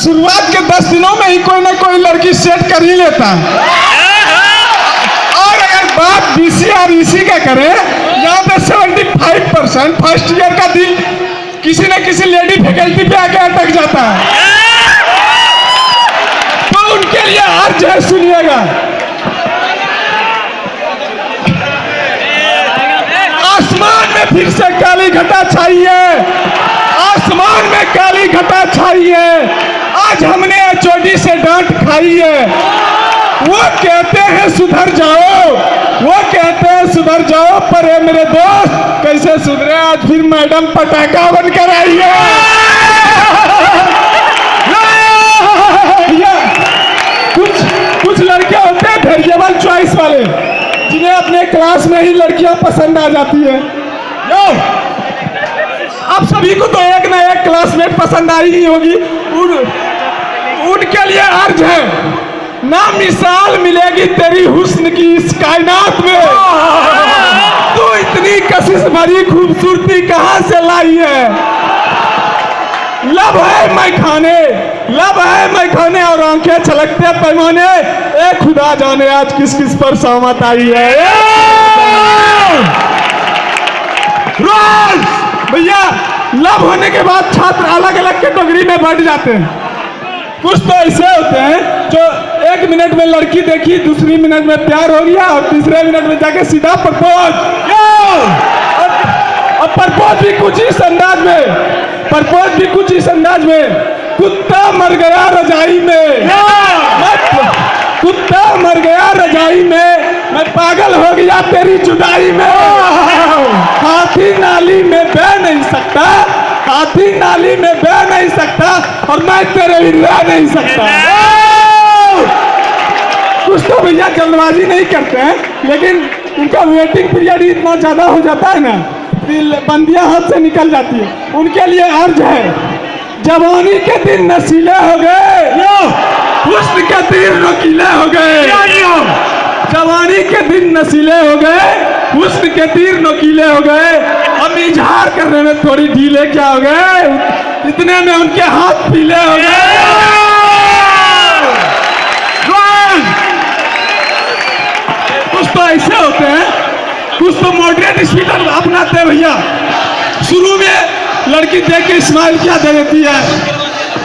शुरुआत के 10 दिनों में ही कोई ना कोई लड़की सेट कर ही लेता है। और अगर बात बीसी और ईसी का करें, यहाँ पे 75% फर्स्ट ईयर का दिल किसी न किसी लेडी फैकल्टी पे आके अटक जाता है। तो उनके लिए अर्ज है, सुनिएगा। आसमान में फिर से काली घटा छाई है, आसमान में काली घटा छाई है। आज हमने एचओडी से डांट खाई है। वो कहते हैं सुधर जाओ, वो कहते हैं सुधर जाओ, पर ये मेरे दोस्त कैसे सुधरे, आज फिर मैडम पटाखा बनकर आई है। कुछ लड़के होते हैं वेरिएबल चॉइस वाले, जिन्हें अपने क्लास में ही लड़कियां पसंद आ जाती है। यो, आप सभी को तो एक ना एक क्लासमेट पसंद आई ही होगी। उनके लिए अर्ज है, ना मिसाल मिलेगी तेरी हुस्न की इस कायनात में। तू इतनी कशिश भरी खूबसूरती कहां से लाई है। लब है मैं खाने, लब है मैं खाने और आंखें छलकते पैमाने। ए खुदा जाने आज किस किस पर सहमत आई है। रोज भैया लब होने के बाद छात्र अलग अलग कैटेगरी में बढ़ जाते हैं। कुछ तो ऐसे होते हैं जो 1 मिनट में लड़की देखी, दूसरी मिनट में प्यार हो गया और तीसरे मिनट में जाके सीधा प्रपोज। और प्रपोज भी कुछ इस अंदाज में, प्रपोज भी कुछ इस अंदाज में, कुत्ता मर गया रजाई में, कुत्ता मर गया रजाई में, मैं पागल हो गया तेरी जुदाई में। हाथी नाली में बह नहीं सकता, हाथी नाली में बह नहीं सकता, और मैं तेरे भी रह नहीं सकता। कुछ तो भैया जल्दबाजी नहीं करते हैं, लेकिन उनका वेटिंग पीरियड इतना ज्यादा हो जाता है ना, बंदियां हाथ से निकल जाती है। उनके लिए अर्ज है, जवानी के दिन नशीले हो गए, हुस्न के तीर नोकीले हो गए। जवानी के दिन नशीले हो गए, हुस्न के तीर नोकीले हो गए। हम इजहार करने में थोड़ी ढीले क्या हो गए, इतने में उनके हाथ पीले हो गए। कुछ तो ऐसे होते हैं, कुछ तो मॉडरेट स्पीड अपनाते हैं भैया। शुरू में लड़की देख के स्माइल क्या दे देती है,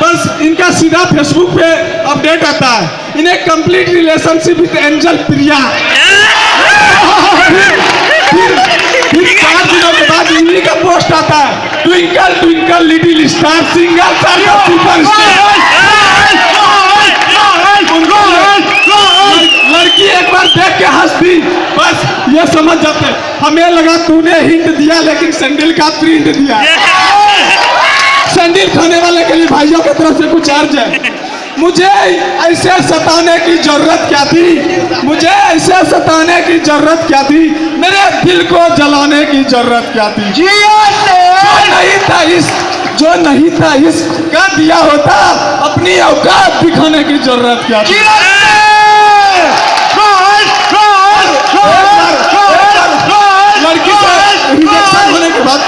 बस इनका सीधा फेसबुक पे अपडेट आता है, इन्हें कंप्लीट रिलेशनशिप विद एंजल प्रिया। फिर 4 दिनों के बाद इन्हीं का पोस्ट आता है, twinkle twinkle little star single superstar. लड़की एक बार देख के हंस दी, बस ये समझ जाते, हमें लगा तूने हिंट दिया लेकिन सैंडल का प्रिंट दिया। सैंडल खाने वाले के लिए भाइयों की तरफ से कुछ अर्ज है। मुझे ऐसे सताने की जरूरत क्या थी, मुझे ऐसे सताने की जरूरत क्या थी, मेरे दिल को जलाने की जरूरत क्या थी। जो नहीं था इसका दिया होता, अपनी औकात दिखाने की जरूरत क्या थी। लड़की से रिजेक्शन होने के बाद,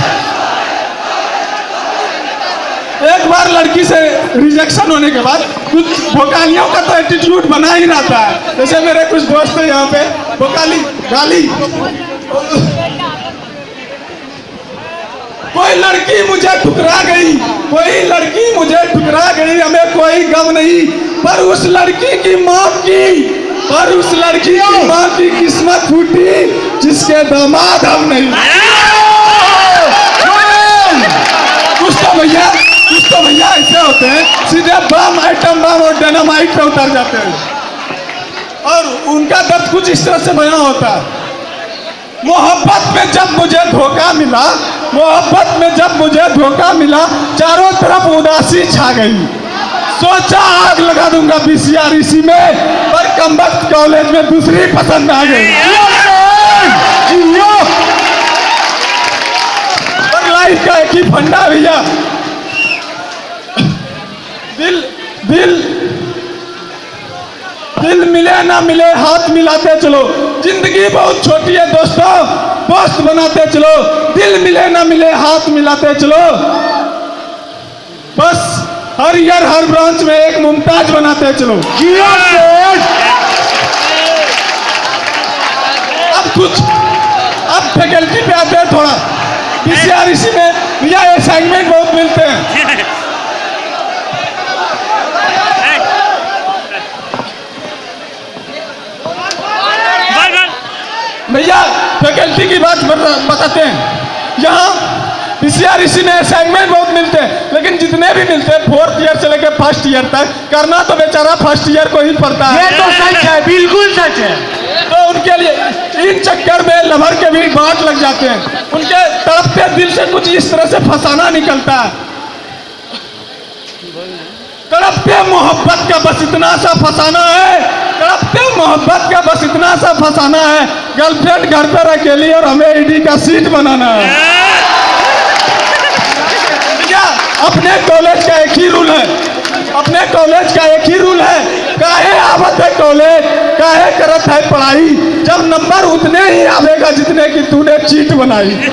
एक बार लड़की से रिजेक्शन होने के बाद कुछ भोकालियों का तो एटीट्यूड बना ही रहता है। जैसे मेरे कुछ दोस्त हैं यहाँ पे, भोकाली गाली, कोई लड़की मुझे ठुकरा गई, कोई लड़की मुझे ठुकरा गई, हमें कोई गम नहीं, पर उस लड़की की माँ की, पर उस लड़की की माँ की किस्मत फूटी जिसके दामाद हम नहीं। कुछ तो भैया ऐसे होते हैं, सीधे बम आइटम बम और डायनामाइट पे उतर जाते हैं, और उनका दर्द कुछ इस तरह से बयां होता है। मोहब्बत में जब मुझे धोखा मिला, मोहब्बत में जब मुझे धोखा मिला, चारों तरफ उदासी छा गई। सोचा आग लगा दूंगा बीसीआर इसी में, पर कमबख्त कॉलेज में दूसरी पसंद आ गई। पर लाइफ का एक ही फंडा भैया, दिल दिल दिल मिले ना मिले हाथ मिलाते चलो। जिंदगी बहुत छोटी है दोस्तों, दोस्त बनाते चलो। दिल मिले ना मिले हाथ मिलाते चलो। बस हर ईयर हर ब्रांच में मुमताज बनाते चलो। अब फैकल्टी पे आते हैं थोड़ा। पीसीआरईसी में भैया असाइनमेंट बहुत मिलते हैं। भैया फैकल्टी की बात बताते हैं। यहाँ पीसीआरईसी में असाइनमेंट बहुत मिलते हैं, लेकिन जितने भी मिलते हैं 4th ईयर से लेकर 1st ईयर तक करना तो बेचारा 1st ईयर को ही पड़ता है। ये तो सच है, बिल्कुल सच है। तो उनके लिए इन चक्कर में लवर के भी बाट लग जाते हैं। उनके तड़पते दिल से कुछ इस तरह से फसाना निकलता है। तड़पते मोहब्बत का बस इतना सा फसाना है, तड़पते मोहब्बत का बस इतना सा फसाना है। गर्लफ्रेंड घर पर अकेली और हमें ईडी का सीट बनाना है। अपने कॉलेज का एक ही रूल है, अपने कॉलेज का एक ही रूल है, काहे आवत है कॉलेज, काहे करत है पढ़ाई, जब नंबर उतने ही आवेगा जितने की तूने चीट बनाई।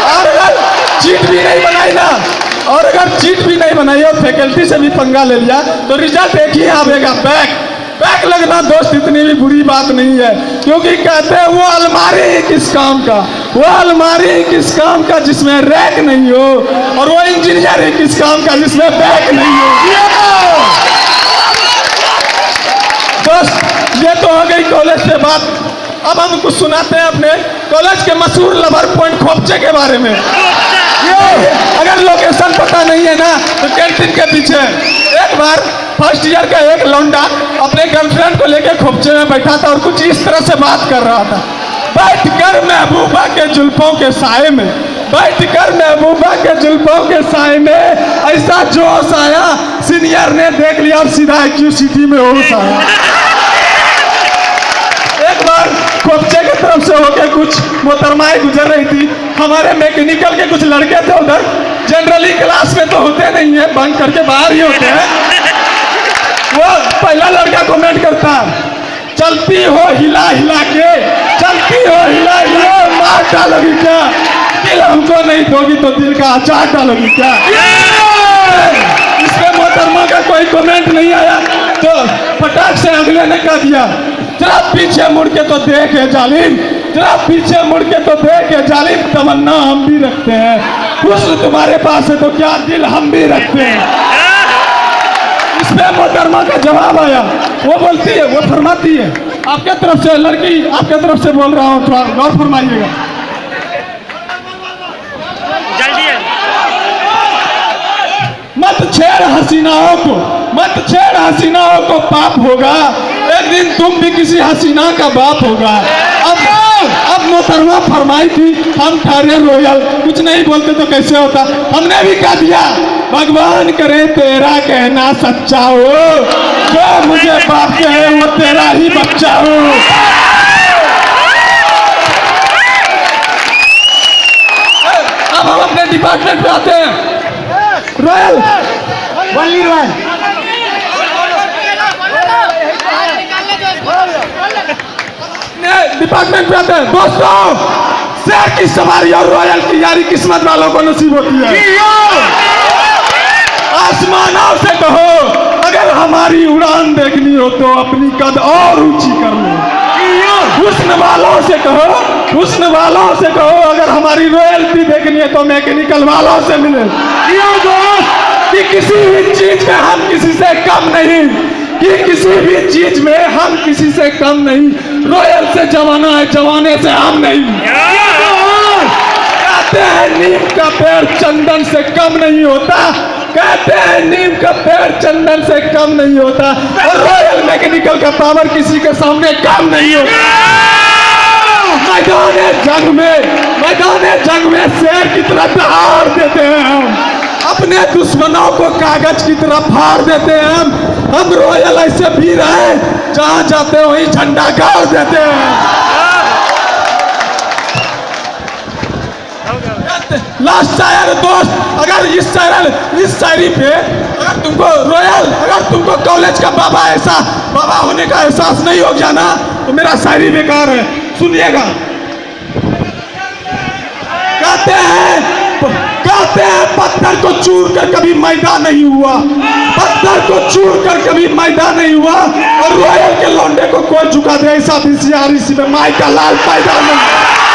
और अगर चीट भी नहीं बनाई ना, और अगर चीट भी नहीं बनाई और फैकल्टी से भी पंगा ले लिया तो रिजल्ट एक ही आवेगा, बैक। बैक लगना दोस्त इतनी भी बुरी बात नहीं है, क्योंकि कहते हैं वो अलमारी ही किस काम का, वो अलमारी ही किस काम का जिसमें रैक नहीं हो, और वो इंजीनियर ही किस काम का जिसमें बैक नहीं हो। दोस्त ये तो हो गई कॉलेज से बात। अब हम कुछ सुनाते हैं अपने कॉलेज के मशहूर लवर पॉइंट खोपचे के बारे में। अगर लोकेशन पता नहीं है ना तो कैंटीन के पीछे एक बार 1st ईयर का एक लौंडा अपने गर्लफ्रेंड को लेकर खोपचे में बैठा था और कुछ इस तरह से बात कर रहा था। बैठकर महबूबा के जुल्फों के साए में, बैठकर महबूबा के जुल्फों के साए में ऐसा जोश आया, सीनियर ने देख लिया और सीधा IQ सिटी में होश आया। एक बार खोपचे की तरफ से होकर कुछ मोहतरमाएं गुजर रही थी। हमारे मैकेनिकल के कुछ लड़के थे उधर, जनरली क्लास में तो होते नहीं है, बंक करके बाहर ही होते हैं। वो पहला लड़का कमेंट करता, चलती हो हिला हिला के, चलती हो हिला हिला, मार डालोगी क्या, दिल हमको नहीं दोगी तो दिल का अचार डालोगी क्या। इसमें मोहतरमा का कोई कमेंट नहीं आया तो फटाक से अगले ने कह दिया, जरा पीछे मुड़ के तो देखे जालिम, जरा पीछे मुड़ के तो देखे जालिम, तमन्ना हम भी रखते हैं, हुस्न तुम्हारे पास है तो क्या दिल हम भी रखते हैं। इसमें मोहतरमा का जवाब आया, वो बोलती है, वो फरमाती है, आपके तरफ से लड़की, आपके तरफ से बोल रहा हूँ, थोड़ा गौर फरमाइएगा। मत छेड़ हसीनाओं को, मत छेड़ हसीनाओं को, पाप होगा एक दिन तुम भी किसी हसीना का बाप होगा। अब मोहतरमा फरमाई थी, हम ठहरे रोयल, कुछ नहीं बोलते तो कैसे होता। हमने भी कह दिया, भगवान करे तेरा कहना सच्चा हो, जो मुझे बाप कहे वो तेरा ही बच्चा हो। अब हम अपने डिपार्टमेंट पे आते हैं। रॉयल वनली रॉयल डिपार्टमेंट पे आते हैं। दोस्तों, शेर की सवारी और रॉयल की यारी किस्मत वालों को नसीब होती है। आसमानों से कहो, अगर हमारी उड़ान देखनी हो तो अपनी कद और ऊंची कर लो। हुस्न वालों से कहो, हुस्न वालों से कहो, अगर हमारी रॉयल्टी देखनी है तो मैकेनिकल वालों से मिले। कि किसी भी चीज में हम किसी से कम नहीं, कि किसी भी चीज में हम किसी से कम नहीं। रॉयल से जमाना है, जमाने से हम नहीं। कहते हैं नीम का पेड़ चंदन से कम नहीं होता, कहते हैं नीम का पेड़ चंदन से कम नहीं होता, और रॉयल मैकेनिकल का पावर किसी के सामने कम नहीं होता। मैदान जंग में शेर की तरह दहाड़ देते हैं हम, अपने दुश्मनों को कागज की तरह फाड़ देते हैं हम रॉयल ऐसे भी रहे, जहां जाते हैं वहीं झंडा गाड़ देते हैं। लास्ट शायर दोस्त, अगर इस शायरी पे अगर तुमको रॉयल, अगर तुमको कॉलेज का बाबा होने का एहसास नहीं हो गया ना तो मेरा शायरी बेकार है। सुनिएगा, कहते हैं पत्थर को चूर कर कभी मैदा नहीं हुआ, पत्थर को चूर कर कभी मैदान नहीं हुआ और रॉयल के लौंडे को कोई झुका दे, ऐसा भी CREC में माई का लाल पैदा नहीं।